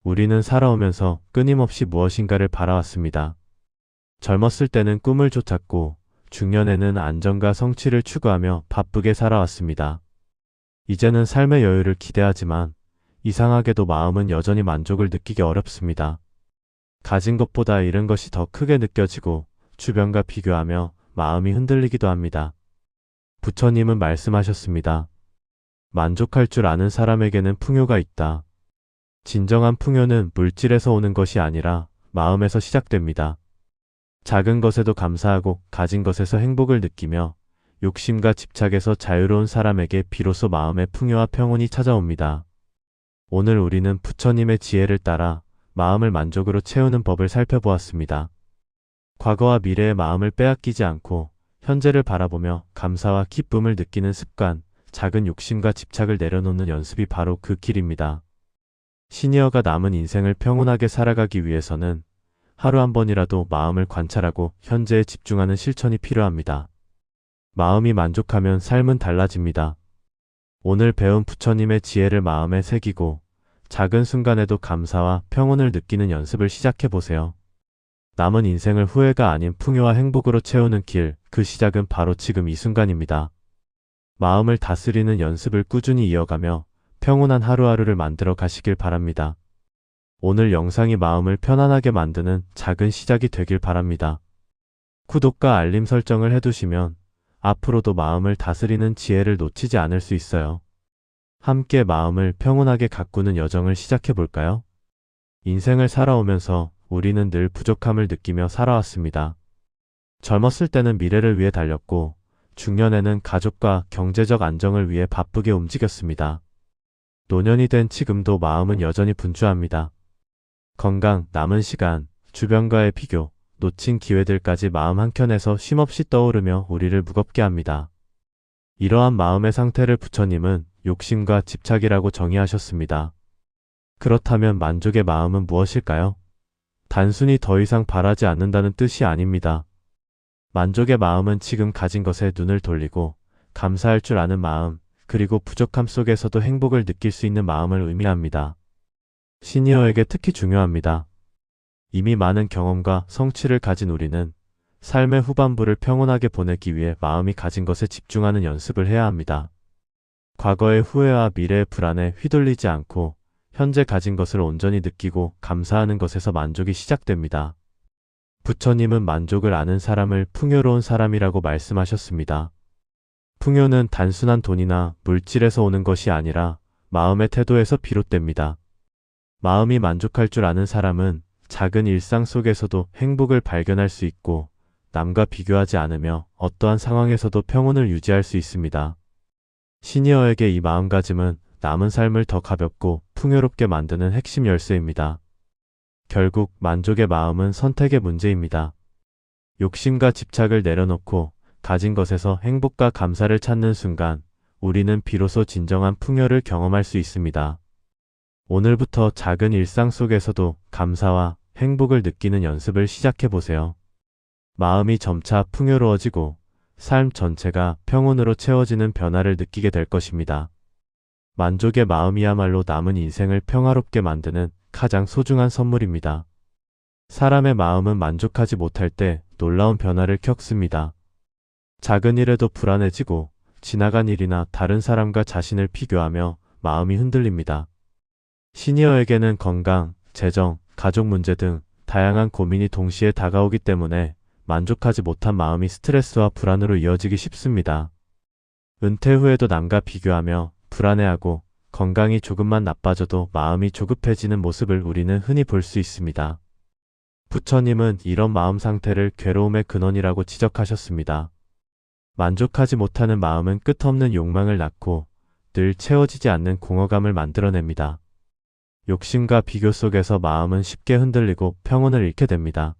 우리는 살아오면서 끊임없이 무엇인가를 바라왔습니다. 젊었을 때는 꿈을 쫓았고 중년에는 안정과 성취를 추구하며 바쁘게 살아왔습니다. 이제는 삶의 여유를 기대하지만 이상하게도 마음은 여전히 만족을 느끼기 어렵습니다. 가진 것보다 잃은 것이 더 크게 느껴지고 주변과 비교하며 마음이 흔들리기도 합니다. 부처님은 말씀하셨습니다. 만족할 줄 아는 사람에게는 풍요가 있다. 진정한 풍요는 물질에서 오는 것이 아니라 마음에서 시작됩니다. 작은 것에도 감사하고 가진 것에서 행복을 느끼며 욕심과 집착에서 자유로운 사람에게 비로소 마음의 풍요와 평온이 찾아옵니다. 오늘 우리는 부처님의 지혜를 따라 마음을 만족으로 채우는 법을 살펴보았습니다. 과거와 미래의 마음을 빼앗기지 않고 현재를 바라보며 감사와 기쁨을 느끼는 습관, 작은 욕심과 집착을 내려놓는 연습이 바로 그 길입니다. 시니어가 남은 인생을 평온하게 살아가기 위해서는 하루 한 번이라도 마음을 관찰하고 현재에 집중하는 실천이 필요합니다. 마음이 만족하면 삶은 달라집니다. 오늘 배운 부처님의 지혜를 마음에 새기고 작은 순간에도 감사와 평온을 느끼는 연습을 시작해보세요. 남은 인생을 후회가 아닌 풍요와 행복으로 채우는 길, 그 시작은 바로 지금 이 순간입니다. 마음을 다스리는 연습을 꾸준히 이어가며 평온한 하루하루를 만들어 가시길 바랍니다. 오늘 영상이 마음을 편안하게 만드는 작은 시작이 되길 바랍니다. 구독과 알림 설정을 해두시면 앞으로도 마음을 다스리는 지혜를 놓치지 않을 수 있어요. 함께 마음을 평온하게 가꾸는 여정을 시작해볼까요? 인생을 살아오면서 우리는 늘 부족함을 느끼며 살아왔습니다. 젊었을 때는 미래를 위해 달렸고 중년에는 가족과 경제적 안정을 위해 바쁘게 움직였습니다. 노년이 된 지금도 마음은 여전히 분주합니다. 건강, 남은 시간, 주변과의 비교, 놓친 기회들까지 마음 한켠에서 쉼없이 떠오르며 우리를 무겁게 합니다. 이러한 마음의 상태를 부처님은 욕심과 집착이라고 정의하셨습니다. 그렇다면 만족의 마음은 무엇일까요? 단순히 더 이상 바라지 않는다는 뜻이 아닙니다. 만족의 마음은 지금 가진 것에 눈을 돌리고 감사할 줄 아는 마음, 그리고 부족함 속에서도 행복을 느낄 수 있는 마음을 의미합니다. 시니어에게 특히 중요합니다. 이미 많은 경험과 성취를 가진 우리는 삶의 후반부를 평온하게 보내기 위해 마음이 가진 것에 집중하는 연습을 해야 합니다. 과거의 후회와 미래의 불안에 휘둘리지 않고 현재 가진 것을 온전히 느끼고 감사하는 것에서 만족이 시작됩니다. 부처님은 만족을 아는 사람을 풍요로운 사람이라고 말씀하셨습니다. 풍요는 단순한 돈이나 물질에서 오는 것이 아니라 마음의 태도에서 비롯됩니다. 마음이 만족할 줄 아는 사람은 작은 일상 속에서도 행복을 발견할 수 있고 남과 비교하지 않으며 어떠한 상황에서도 평온을 유지할 수 있습니다. 시니어에게 이 마음가짐은 남은 삶을 더 가볍고 풍요롭게 만드는 핵심 열쇠입니다. 결국 만족의 마음은 선택의 문제입니다. 욕심과 집착을 내려놓고 가진 것에서 행복과 감사를 찾는 순간 우리는 비로소 진정한 풍요를 경험할 수 있습니다. 오늘부터 작은 일상 속에서도 감사와 행복을 느끼는 연습을 시작해보세요. 마음이 점차 풍요로워지고 삶 전체가 평온으로 채워지는 변화를 느끼게 될 것입니다. 만족의 마음이야말로 남은 인생을 평화롭게 만드는 가장 소중한 선물입니다. 사람의 마음은 만족하지 못할 때 놀라운 변화를 겪습니다. 작은 일에도 불안해지고 지나간 일이나 다른 사람과 자신을 비교하며 마음이 흔들립니다. 시니어에게는 건강, 재정, 가족 문제 등 다양한 고민이 동시에 다가오기 때문에 만족하지 못한 마음이 스트레스와 불안으로 이어지기 쉽습니다. 은퇴 후에도 남과 비교하며 불안해하고 건강이 조금만 나빠져도 마음이 조급해지는 모습을 우리는 흔히 볼 수 있습니다. 부처님은 이런 마음 상태를 괴로움의 근원이라고 지적하셨습니다. 만족하지 못하는 마음은 끝없는 욕망을 낳고 늘 채워지지 않는 공허감을 만들어냅니다. 욕심과 비교 속에서 마음은 쉽게 흔들리고 평온을 잃게 됩니다.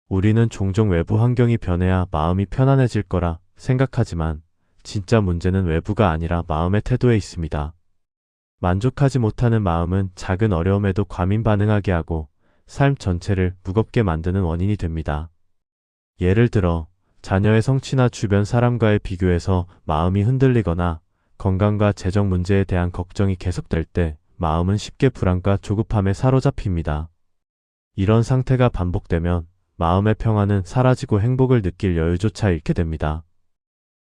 우리는 종종 외부 환경이 변해야 마음이 편안해질 거라 생각하지만 진짜 문제는 외부가 아니라 마음의 태도에 있습니다. 만족하지 못하는 마음은 작은 어려움에도 과민 반응하게 하고 삶 전체를 무겁게 만드는 원인이 됩니다. 예를 들어 자녀의 성취나 주변 사람과의 비교에서 마음이 흔들리거나 건강과 재정 문제에 대한 걱정이 계속될 때 마음은 쉽게 불안과 조급함에 사로잡힙니다. 이런 상태가 반복되면 마음의 평화는 사라지고 행복을 느낄 여유조차 잃게 됩니다.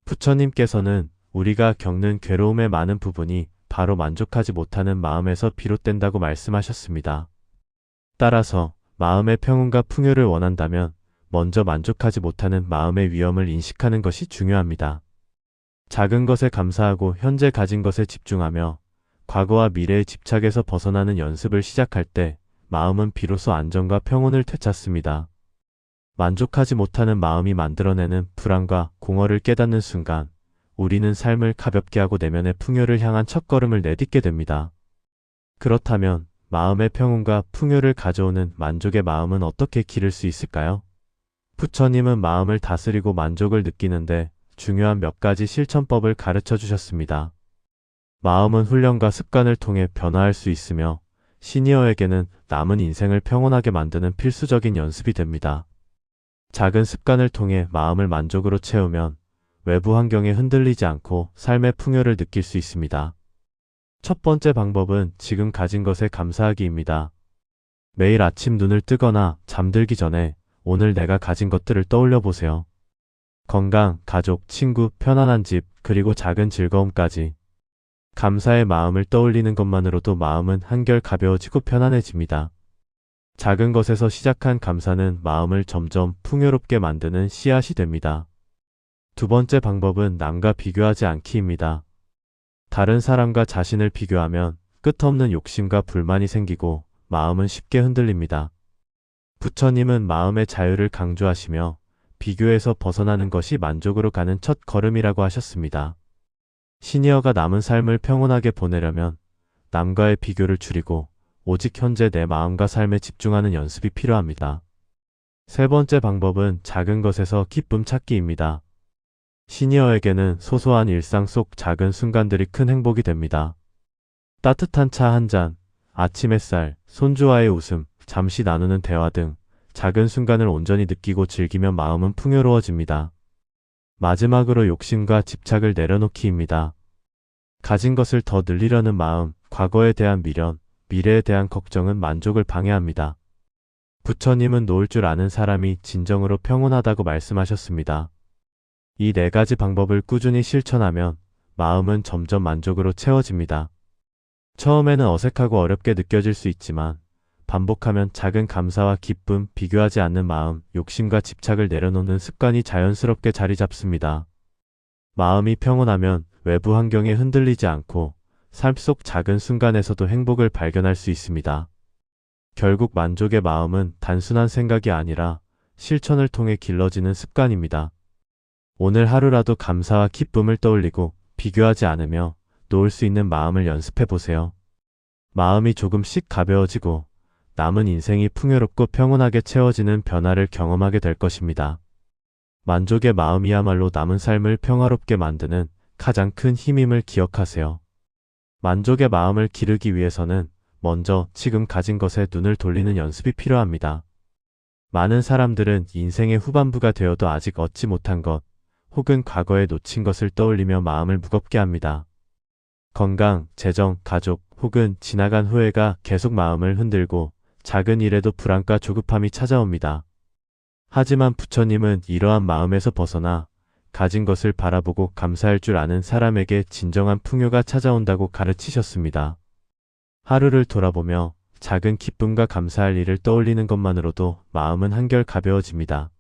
부처님께서는 우리가 겪는 괴로움의 많은 부분이 바로 만족하지 못하는 마음에서 비롯된다고 말씀하셨습니다. 따라서 마음의 평온과 풍요를 원한다면 먼저 만족하지 못하는 마음의 위험을 인식하는 것이 중요합니다. 작은 것에 감사하고 현재 가진 것에 집중하며 과거와 미래의 집착에서 벗어나는 연습을 시작할 때 마음은 비로소 안정과 평온을 되찾습니다. 만족하지 못하는 마음이 만들어내는 불안과 공허를 깨닫는 순간 우리는 삶을 가볍게 하고 내면의 풍요를 향한 첫걸음을 내딛게 됩니다. 그렇다면 마음의 평온과 풍요를 가져오는 만족의 마음은 어떻게 기를 수 있을까요? 부처님은 마음을 다스리고 만족을 느끼는데 중요한 몇 가지 실천법을 가르쳐 주셨습니다. 마음은 훈련과 습관을 통해 변화할 수 있으며 시니어에게는 남은 인생을 평온하게 만드는 필수적인 연습이 됩니다. 작은 습관을 통해 마음을 만족으로 채우면 외부 환경에 흔들리지 않고 삶의 풍요를 느낄 수 있습니다. 첫 번째 방법은 지금 가진 것에 감사하기입니다. 매일 아침 눈을 뜨거나 잠들기 전에 오늘 내가 가진 것들을 떠올려 보세요. 건강, 가족, 친구, 편안한 집, 그리고 작은 즐거움까지. 감사의 마음을 떠올리는 것만으로도 마음은 한결 가벼워지고 편안해집니다. 작은 것에서 시작한 감사는 마음을 점점 풍요롭게 만드는 씨앗이 됩니다. 두 번째 방법은 남과 비교하지 않기입니다. 다른 사람과 자신을 비교하면 끝없는 욕심과 불만이 생기고 마음은 쉽게 흔들립니다. 부처님은 마음의 자유를 강조하시며 비교에서 벗어나는 것이 만족으로 가는 첫 걸음이라고 하셨습니다. 시니어가 남은 삶을 평온하게 보내려면 남과의 비교를 줄이고 오직 현재 내 마음과 삶에 집중하는 연습이 필요합니다. 세 번째 방법은 작은 것에서 기쁨 찾기입니다. 시니어에게는 소소한 일상 속 작은 순간들이 큰 행복이 됩니다. 따뜻한 차 한 잔, 아침 햇살, 손주와의 웃음, 잠시 나누는 대화 등 작은 순간을 온전히 느끼고 즐기면 마음은 풍요로워집니다. 마지막으로 욕심과 집착을 내려놓기입니다. 가진 것을 더 늘리려는 마음, 과거에 대한 미련, 미래에 대한 걱정은 만족을 방해합니다. 부처님은 놓을 줄 아는 사람이 진정으로 평온하다고 말씀하셨습니다. 이 네 가지 방법을 꾸준히 실천하면 마음은 점점 만족으로 채워집니다. 처음에는 어색하고 어렵게 느껴질 수 있지만 반복하면 작은 감사와 기쁨, 비교하지 않는 마음, 욕심과 집착을 내려놓는 습관이 자연스럽게 자리 잡습니다. 마음이 평온하면 외부 환경에 흔들리지 않고 삶 속 작은 순간에서도 행복을 발견할 수 있습니다. 결국 만족의 마음은 단순한 생각이 아니라 실천을 통해 길러지는 습관입니다. 오늘 하루라도 감사와 기쁨을 떠올리고 비교하지 않으며 놓을 수 있는 마음을 연습해 보세요. 마음이 조금씩 가벼워지고 남은 인생이 풍요롭고 평온하게 채워지는 변화를 경험하게 될 것입니다. 만족의 마음이야말로 남은 삶을 평화롭게 만드는 가장 큰 힘임을 기억하세요. 만족의 마음을 기르기 위해서는 먼저 지금 가진 것에 눈을 돌리는 연습이 필요합니다. 많은 사람들은 인생의 후반부가 되어도 아직 얻지 못한 것, 혹은 과거에 놓친 것을 떠올리며 마음을 무겁게 합니다. 건강, 재정, 가족, 혹은 지나간 후회가 계속 마음을 흔들고 작은 일에도 불안과 조급함이 찾아옵니다. 하지만 부처님은 이러한 마음에서 벗어나 가진 것을 바라보고 감사할 줄 아는 사람에게 진정한 풍요가 찾아온다고 가르치셨습니다. 하루를 돌아보며 작은 기쁨과 감사할 일을 떠올리는 것만으로도 마음은 한결 가벼워집니다.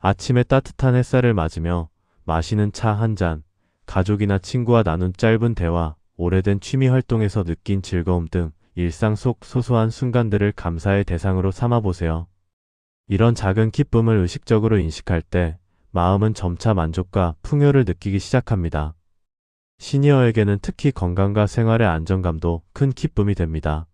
아침에 따뜻한 햇살을 맞으며 마시는 차 한 잔, 가족이나 친구와 나눈 짧은 대화, 오래된 취미 활동에서 느낀 즐거움 등 일상 속 소소한 순간들을 감사의 대상으로 삼아보세요. 이런 작은 기쁨을 의식적으로 인식할 때 마음은 점차 만족과 풍요를 느끼기 시작합니다. 시니어에게는 특히 건강과 생활의 안정감도 큰 기쁨이 됩니다.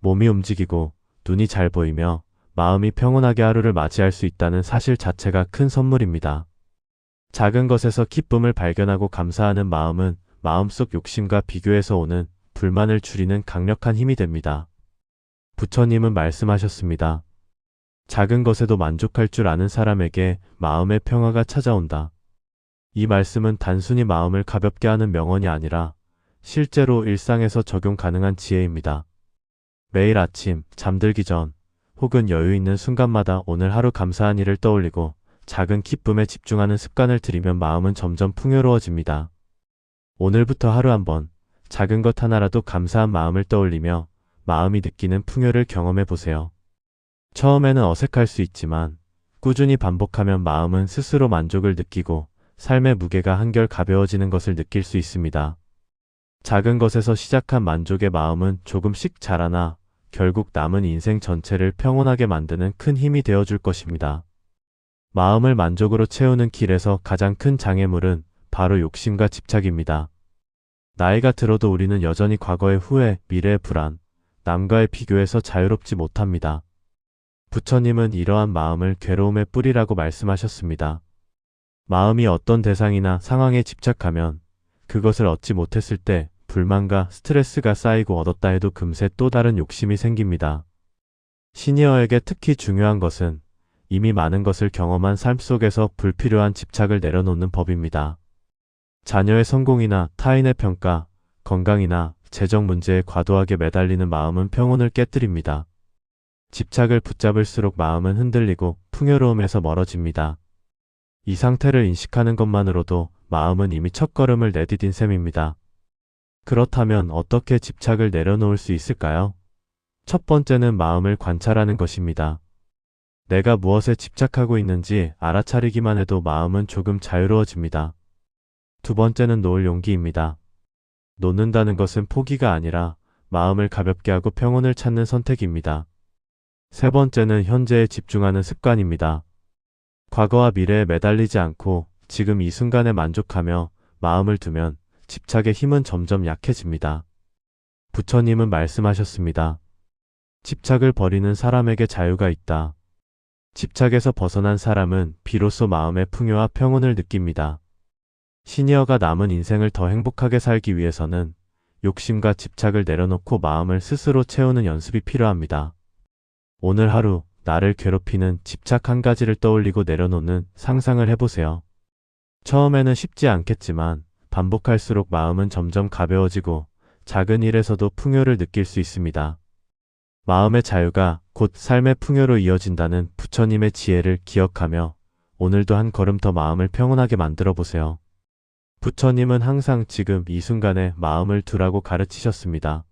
몸이 움직이고 눈이 잘 보이며 마음이 평온하게 하루를 맞이할 수 있다는 사실 자체가 큰 선물입니다. 작은 것에서 기쁨을 발견하고 감사하는 마음은 마음속 욕심과 비교에서 오는 불만을 줄이는 강력한 힘이 됩니다. 부처님은 말씀하셨습니다. 작은 것에도 만족할 줄 아는 사람에게 마음의 평화가 찾아온다. 이 말씀은 단순히 마음을 가볍게 하는 명언이 아니라 실제로 일상에서 적용 가능한 지혜입니다. 매일 아침 잠들기 전 혹은 여유 있는 순간마다 오늘 하루 감사한 일을 떠올리고 작은 기쁨에 집중하는 습관을 들이면 마음은 점점 풍요로워집니다. 오늘부터 하루 한번 작은 것 하나라도 감사한 마음을 떠올리며 마음이 느끼는 풍요를 경험해 보세요. 처음에는 어색할 수 있지만 꾸준히 반복하면 마음은 스스로 만족을 느끼고 삶의 무게가 한결 가벼워지는 것을 느낄 수 있습니다. 작은 것에서 시작한 만족의 마음은 조금씩 자라나 결국 남은 인생 전체를 평온하게 만드는 큰 힘이 되어줄 것입니다. 마음을 만족으로 채우는 길에서 가장 큰 장애물은 바로 욕심과 집착입니다. 나이가 들어도 우리는 여전히 과거의 후회, 미래의 불안, 남과의 비교에서 자유롭지 못합니다. 부처님은 이러한 마음을 괴로움의 뿌리라고 말씀하셨습니다. 마음이 어떤 대상이나 상황에 집착하면 그것을 얻지 못했을 때 불만과 스트레스가 쌓이고 얻었다 해도 금세 또 다른 욕심이 생깁니다. 시니어에게 특히 중요한 것은 이미 많은 것을 경험한 삶 속에서 불필요한 집착을 내려놓는 법입니다. 자녀의 성공이나 타인의 평가, 건강이나 재정 문제에 과도하게 매달리는 마음은 평온을 깨뜨립니다. 집착을 붙잡을수록 마음은 흔들리고 풍요로움에서 멀어집니다. 이 상태를 인식하는 것만으로도 마음은 이미 첫걸음을 내디딘 셈입니다. 그렇다면 어떻게 집착을 내려놓을 수 있을까요? 첫 번째는 마음을 관찰하는 것입니다. 내가 무엇에 집착하고 있는지 알아차리기만 해도 마음은 조금 자유로워집니다. 두 번째는 놓을 용기입니다. 놓는다는 것은 포기가 아니라 마음을 가볍게 하고 평온을 찾는 선택입니다. 세 번째는 현재에 집중하는 습관입니다. 과거와 미래에 매달리지 않고 지금 이 순간에 만족하며 마음을 두면 집착의 힘은 점점 약해집니다. 부처님은 말씀하셨습니다. 집착을 버리는 사람에게 자유가 있다. 집착에서 벗어난 사람은 비로소 마음의 풍요와 평온을 느낍니다. 시니어가 남은 인생을 더 행복하게 살기 위해서는 욕심과 집착을 내려놓고 마음을 스스로 채우는 연습이 필요합니다. 오늘 하루 나를 괴롭히는 집착 한 가지를 떠올리고 내려놓는 상상을 해보세요. 처음에는 쉽지 않겠지만 반복할수록 마음은 점점 가벼워지고 작은 일에서도 풍요를 느낄 수 있습니다. 마음의 자유가 곧 삶의 풍요로 이어진다는 부처님의 지혜를 기억하며 오늘도 한 걸음 더 마음을 평온하게 만들어 보세요. 부처님은 항상 지금 이 순간에 마음을 두라고 가르치셨습니다.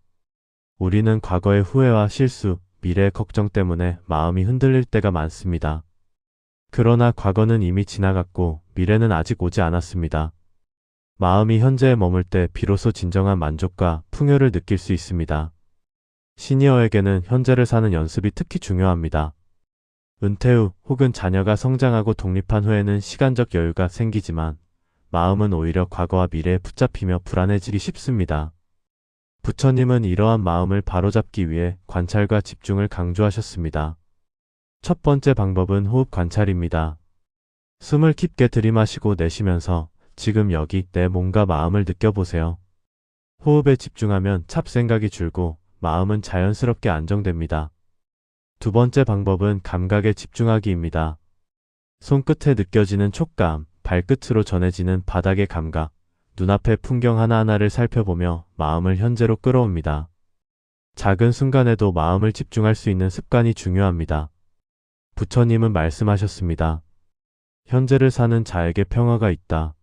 우리는 과거의 후회와 실수, 미래의 걱정 때문에 마음이 흔들릴 때가 많습니다. 그러나 과거는 이미 지나갔고 미래는 아직 오지 않았습니다. 마음이 현재에 머물 때 비로소 진정한 만족과 풍요를 느낄 수 있습니다. 시니어에게는 현재를 사는 연습이 특히 중요합니다. 은퇴 후 혹은 자녀가 성장하고 독립한 후에는 시간적 여유가 생기지만 마음은 오히려 과거와 미래에 붙잡히며 불안해지기 쉽습니다. 부처님은 이러한 마음을 바로잡기 위해 관찰과 집중을 강조하셨습니다. 첫 번째 방법은 호흡 관찰입니다. 숨을 깊게 들이마시고 내쉬면서 지금 여기 내 몸과 마음을 느껴보세요. 호흡에 집중하면 잡생각이 줄고 마음은 자연스럽게 안정됩니다. 두 번째 방법은 감각에 집중하기입니다. 손끝에 느껴지는 촉감, 발끝으로 전해지는 바닥의 감각, 눈앞의 풍경 하나하나를 살펴보며 마음을 현재로 끌어옵니다. 작은 순간에도 마음을 집중할 수 있는 습관이 중요합니다. 부처님은 말씀하셨습니다. 현재를 사는 자에게 평화가 있다.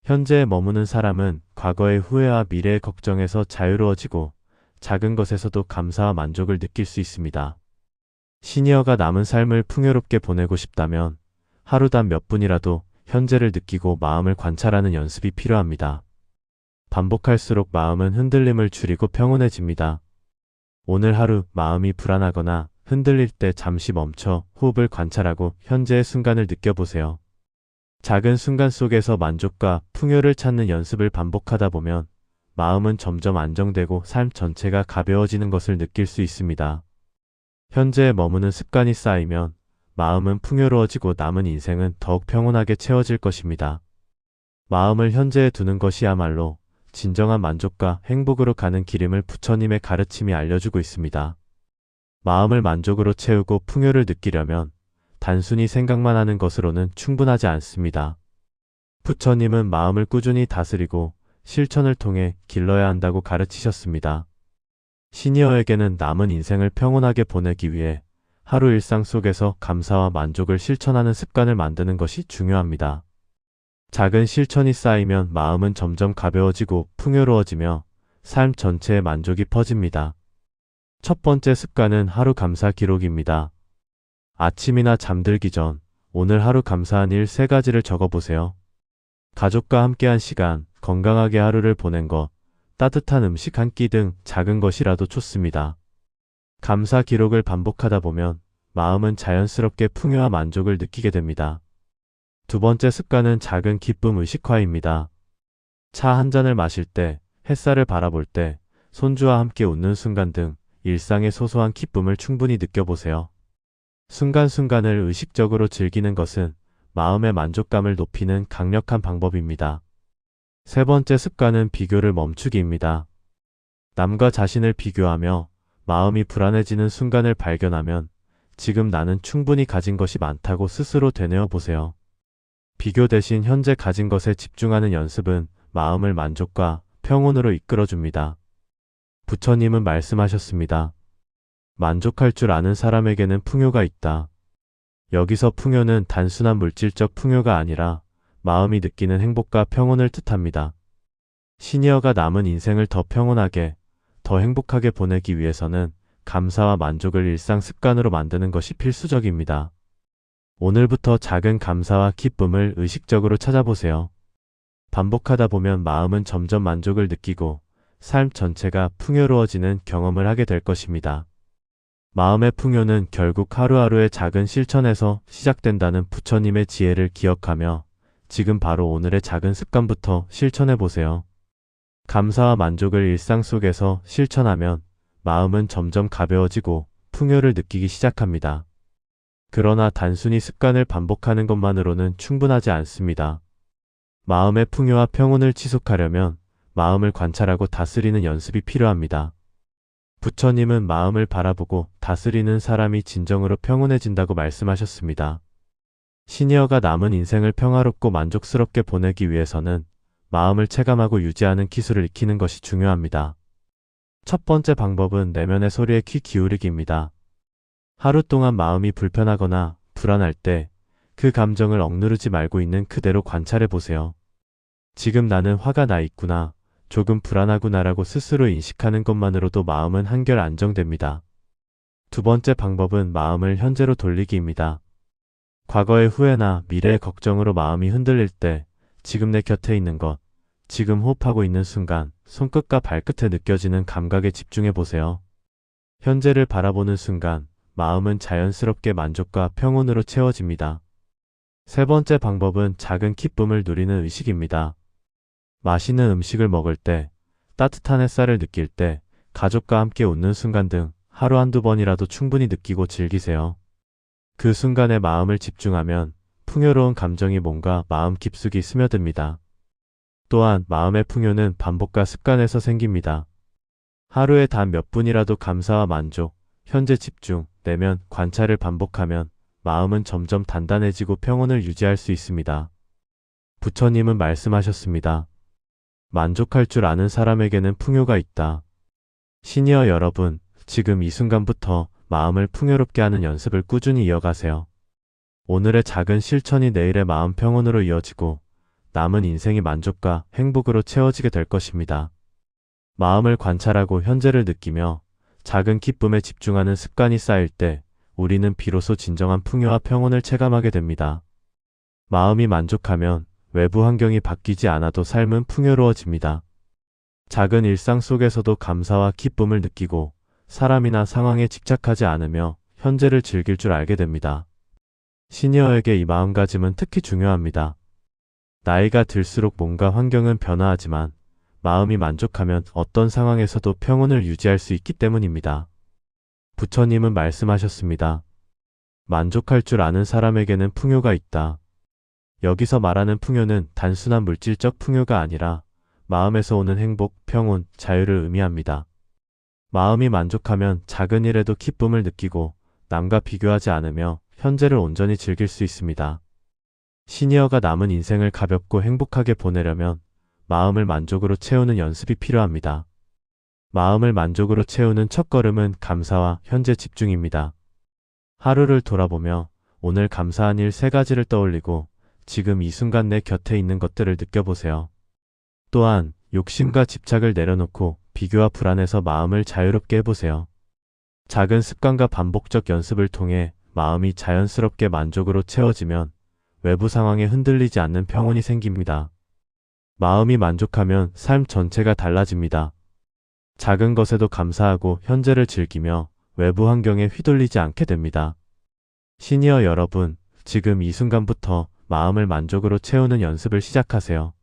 현재에 머무는 사람은 과거의 후회와 미래의 걱정에서 자유로워지고 작은 것에서도 감사와 만족을 느낄 수 있습니다. 시니어가 남은 삶을 풍요롭게 보내고 싶다면 하루당 몇 분이라도 현재를 느끼고 마음을 관찰하는 연습이 필요합니다. 반복할수록 마음은 흔들림을 줄이고 평온해집니다. 오늘 하루 마음이 불안하거나 흔들릴 때 잠시 멈춰 호흡을 관찰하고 현재의 순간을 느껴보세요. 작은 순간 속에서 만족과 풍요를 찾는 연습을 반복하다 보면 마음은 점점 안정되고 삶 전체가 가벼워지는 것을 느낄 수 있습니다. 현재에 머무는 습관이 쌓이면 마음은 풍요로워지고 남은 인생은 더욱 평온하게 채워질 것입니다. 마음을 현재에 두는 것이야말로 진정한 만족과 행복으로 가는 길임을 부처님의 가르침이 알려주고 있습니다. 마음을 만족으로 채우고 풍요를 느끼려면 단순히 생각만 하는 것으로는 충분하지 않습니다. 부처님은 마음을 꾸준히 다스리고 실천을 통해 길러야 한다고 가르치셨습니다. 시니어에게는 남은 인생을 평온하게 보내기 위해 하루 일상 속에서 감사와 만족을 실천하는 습관을 만드는 것이 중요합니다. 작은 실천이 쌓이면 마음은 점점 가벼워지고 풍요로워지며 삶 전체에 만족이 퍼집니다. 첫 번째 습관은 하루 감사 기록입니다. 아침이나 잠들기 전 오늘 하루 감사한 일 3가지를 적어보세요. 가족과 함께한 시간, 건강하게 하루를 보낸 것, 따뜻한 음식 한 끼 등 작은 것이라도 좋습니다. 감사 기록을 반복하다 보면 마음은 자연스럽게 풍요와 만족을 느끼게 됩니다. 두 번째 습관은 작은 기쁨 의식화입니다. 차 한 잔을 마실 때, 햇살을 바라볼 때, 손주와 함께 웃는 순간 등 일상의 소소한 기쁨을 충분히 느껴보세요. 순간순간을 의식적으로 즐기는 것은 마음의 만족감을 높이는 강력한 방법입니다. 세 번째 습관은 비교를 멈추기입니다. 남과 자신을 비교하며 마음이 불안해지는 순간을 발견하면 지금 나는 충분히 가진 것이 많다고 스스로 되뇌어 보세요. 비교 대신 현재 가진 것에 집중하는 연습은 마음을 만족과 평온으로 이끌어줍니다. 부처님은 말씀하셨습니다. 만족할 줄 아는 사람에게는 풍요가 있다. 여기서 풍요는 단순한 물질적 풍요가 아니라 마음이 느끼는 행복과 평온을 뜻합니다. 시니어가 남은 인생을 더 평온하게, 더 행복하게 보내기 위해서는 감사와 만족을 일상 습관으로 만드는 것이 필수적입니다. 오늘부터 작은 감사와 기쁨을 의식적으로 찾아보세요. 반복하다 보면 마음은 점점 만족을 느끼고 삶 전체가 풍요로워지는 경험을 하게 될 것입니다. 마음의 풍요는 결국 하루하루의 작은 실천에서 시작된다는 부처님의 지혜를 기억하며 지금 바로 오늘의 작은 습관부터 실천해 보세요. 감사와 만족을 일상 속에서 실천하면 마음은 점점 가벼워지고 풍요를 느끼기 시작합니다. 그러나 단순히 습관을 반복하는 것만으로는 충분하지 않습니다. 마음의 풍요와 평온을 지속하려면 마음을 관찰하고 다스리는 연습이 필요합니다. 부처님은 마음을 바라보고 다스리는 사람이 진정으로 평온해진다고 말씀하셨습니다. 시니어가 남은 인생을 평화롭고 만족스럽게 보내기 위해서는 마음을 체감하고 유지하는 기술을 익히는 것이 중요합니다. 첫 번째 방법은 내면의 소리에 귀 기울이기입니다. 하루 동안 마음이 불편하거나 불안할 때 그 감정을 억누르지 말고 있는 그대로 관찰해 보세요. 지금 나는 화가 나 있구나, 조금 불안하구나라고 스스로 인식하는 것만으로도 마음은 한결 안정됩니다. 두 번째 방법은 마음을 현재로 돌리기입니다. 과거의 후회나 미래의 걱정으로 마음이 흔들릴 때 지금 내 곁에 있는 것, 지금 호흡하고 있는 순간, 손끝과 발끝에 느껴지는 감각에 집중해 보세요. 현재를 바라보는 순간 마음은 자연스럽게 만족과 평온으로 채워집니다. 세 번째 방법은 작은 기쁨을 누리는 의식입니다. 맛있는 음식을 먹을 때, 따뜻한 햇살을 느낄 때, 가족과 함께 웃는 순간 등 하루 한두 번이라도 충분히 느끼고 즐기세요. 그 순간에 마음을 집중하면 풍요로운 감정이 몸과 마음 깊숙이 스며듭니다. 또한 마음의 풍요는 반복과 습관에서 생깁니다. 하루에 단 몇 분이라도 감사와 만족, 현재 집중, 내면 관찰을 반복하면 마음은 점점 단단해지고 평온을 유지할 수 있습니다. 부처님은 말씀하셨습니다. 만족할 줄 아는 사람에게는 풍요가 있다. 시니어 여러분, 지금 이 순간부터 마음을 풍요롭게 하는 연습을 꾸준히 이어가세요. 오늘의 작은 실천이 내일의 마음 평온으로 이어지고 남은 인생이 만족과 행복으로 채워지게 될 것입니다. 마음을 관찰하고 현재를 느끼며 작은 기쁨에 집중하는 습관이 쌓일 때 우리는 비로소 진정한 풍요와 평온을 체감하게 됩니다. 마음이 만족하면 외부 환경이 바뀌지 않아도 삶은 풍요로워집니다. 작은 일상 속에서도 감사와 기쁨을 느끼고 사람이나 상황에 집착하지 않으며 현재를 즐길 줄 알게 됩니다. 시니어에게 이 마음가짐은 특히 중요합니다. 나이가 들수록 몸과 환경은 변화하지만 마음이 만족하면 어떤 상황에서도 평온을 유지할 수 있기 때문입니다. 부처님은 말씀하셨습니다. 만족할 줄 아는 사람에게는 풍요가 있다. 여기서 말하는 풍요는 단순한 물질적 풍요가 아니라 마음에서 오는 행복, 평온, 자유를 의미합니다. 마음이 만족하면 작은 일에도 기쁨을 느끼고 남과 비교하지 않으며 현재를 온전히 즐길 수 있습니다. 시니어가 남은 인생을 가볍고 행복하게 보내려면 마음을 만족으로 채우는 연습이 필요합니다. 마음을 만족으로 채우는 첫걸음은 감사와 현재 집중입니다. 하루를 돌아보며 오늘 감사한 일 3가지를 떠올리고 지금 이 순간 내 곁에 있는 것들을 느껴보세요. 또한 욕심과 집착을 내려놓고 비교와 불안에서 마음을 자유롭게 해보세요. 작은 습관과 반복적 연습을 통해 마음이 자연스럽게 만족으로 채워지면 외부 상황에 흔들리지 않는 평온이 생깁니다. 마음이 만족하면 삶 전체가 달라집니다. 작은 것에도 감사하고 현재를 즐기며 외부 환경에 휘둘리지 않게 됩니다. 시니어 여러분, 지금 이 순간부터 마음을 만족으로 채우는 연습을 시작하세요.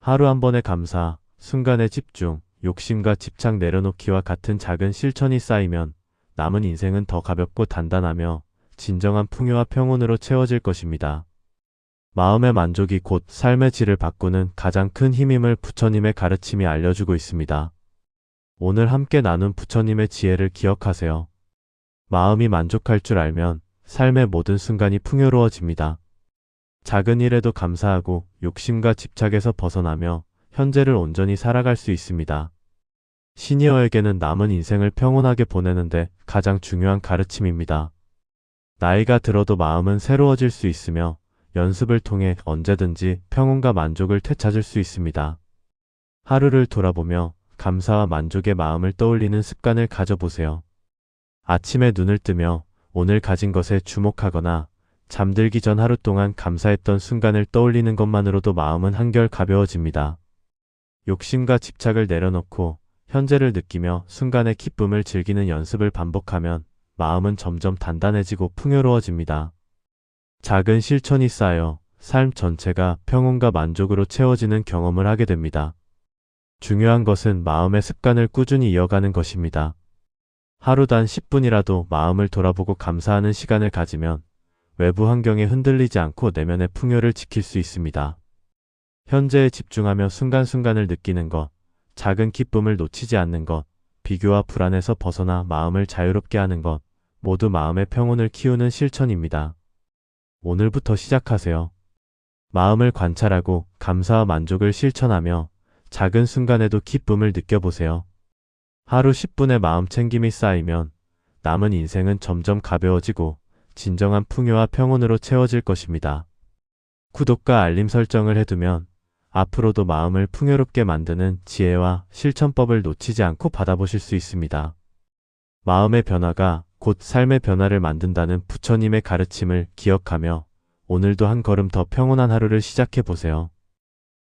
하루 한 번의 감사, 순간의 집중, 욕심과 집착 내려놓기와 같은 작은 실천이 쌓이면 남은 인생은 더 가볍고 단단하며 진정한 풍요와 평온으로 채워질 것입니다. 마음의 만족이 곧 삶의 질을 바꾸는 가장 큰 힘임을 부처님의 가르침이 알려주고 있습니다. 오늘 함께 나눈 부처님의 지혜를 기억하세요. 마음이 만족할 줄 알면 삶의 모든 순간이 풍요로워집니다. 작은 일에도 감사하고 욕심과 집착에서 벗어나며 현재를 온전히 살아갈 수 있습니다. 시니어에게는 남은 인생을 평온하게 보내는데 가장 중요한 가르침입니다. 나이가 들어도 마음은 새로워질 수 있으며 연습을 통해 언제든지 평온과 만족을 되찾을 수 있습니다. 하루를 돌아보며 감사와 만족의 마음을 떠올리는 습관을 가져보세요. 아침에 눈을 뜨며 오늘 가진 것에 주목하거나 잠들기 전 하루 동안 감사했던 순간을 떠올리는 것만으로도 마음은 한결 가벼워집니다. 욕심과 집착을 내려놓고 현재를 느끼며 순간의 기쁨을 즐기는 연습을 반복하면 마음은 점점 단단해지고 풍요로워집니다. 작은 실천이 쌓여 삶 전체가 평온과 만족으로 채워지는 경험을 하게 됩니다. 중요한 것은 마음의 습관을 꾸준히 이어가는 것입니다. 하루 단 10분이라도 마음을 돌아보고 감사하는 시간을 가지면 외부 환경에 흔들리지 않고 내면의 풍요를 지킬 수 있습니다. 현재에 집중하며 순간순간을 느끼는 것, 작은 기쁨을 놓치지 않는 것, 비교와 불안에서 벗어나 마음을 자유롭게 하는 것, 모두 마음의 평온을 키우는 실천입니다. 오늘부터 시작하세요. 마음을 관찰하고 감사와 만족을 실천하며 작은 순간에도 기쁨을 느껴보세요. 하루 10분의 마음 챙김이 쌓이면 남은 인생은 점점 가벼워지고 진정한 풍요와 평온으로 채워질 것입니다. 구독과 알림 설정을 해두면 앞으로도 마음을 풍요롭게 만드는 지혜와 실천법을 놓치지 않고 받아보실 수 있습니다. 마음의 변화가 곧 삶의 변화를 만든다는 부처님의 가르침을 기억하며 오늘도 한 걸음 더 평온한 하루를 시작해 보세요.